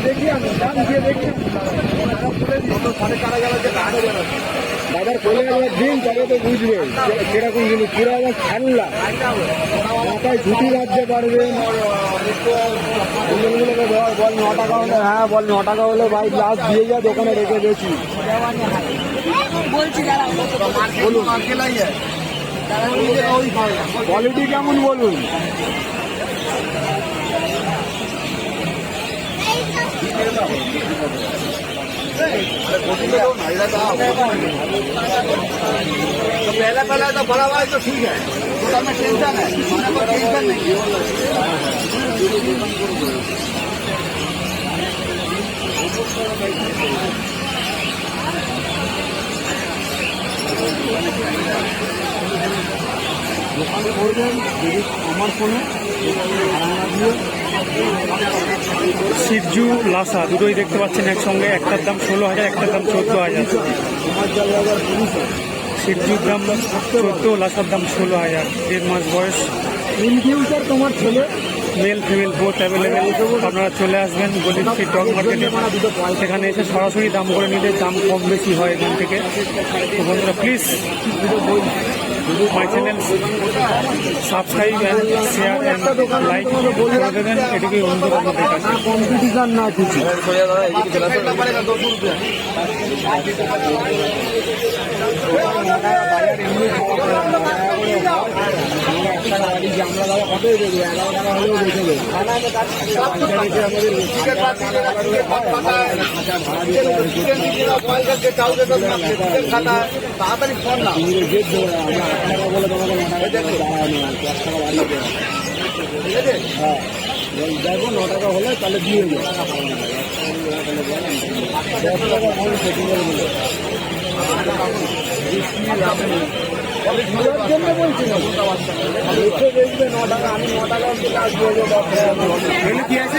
দেখি আমি দাম দিয়ে দেখি দাদার কোলে একবার দিন তবে তো বুঝবে কিরকম জিনিস পুরো একবার ঠান্ডা মাথায় ছুটি রাখতে পারবেন। বল 9 টাকা হলে, হ্যাঁ বল 9 টাকা হলে ভাই লাস্ট দিয়ে যা, দোকানে রেখে দিয়েছি। বলুন কোয়ালিটি কেমন বলুন। पहला पहला तो बड़ा हुआ है तो ठीक है, थोड़ा में टेंशन है, कोई टेंशन नहीं है। দোকানে করবেন যদি আমার ফোনে শিবজু লাসা দুটোই দেখতে পাচ্ছেন একসঙ্গে, একটার দাম 16,000, একটার দাম 14,000। শিবজুর দাম 14, লাসার দাম 16,000। 1.5 মাস বয়স। ইন ফিউচার তোমার ছেলে মেল ফিমেল বোথ অ্যাভেলেবেল। আপনারা চলে আসবেন গলির স্ট্রিট ডগ মার্কেটে, সেখানে এসে সরাসরি দাম করে নিলে দাম কম বেশি হয় এখান থেকে। তো বন্ধুরা please my channel subscribe and share and like করে দেবেন, এটুকুই অনুরোধ আপনাদের কাছে। কম্পিটিশন না কিছু। আমরা দাদা কতই দেবো, 11 টাকা হলেও বেঁচে দেবো। তাড়াতাড়ি ফোন না বলে তোমাকে 9 টাকা বাড়িয়ে দেবো। 10 টাকা বাড়িয়ে দেবো। ঠিক আছে, হ্যাঁ দেখো 9 টাকা হলে তাহলে দিয়ে দেবো। 10 টাকা ফোন সেটিং করে দেবো। জন্য বলছি না, দেখবে 9 টাকা, আমি 9 টাকা দিয়ে দেবো। কি আছে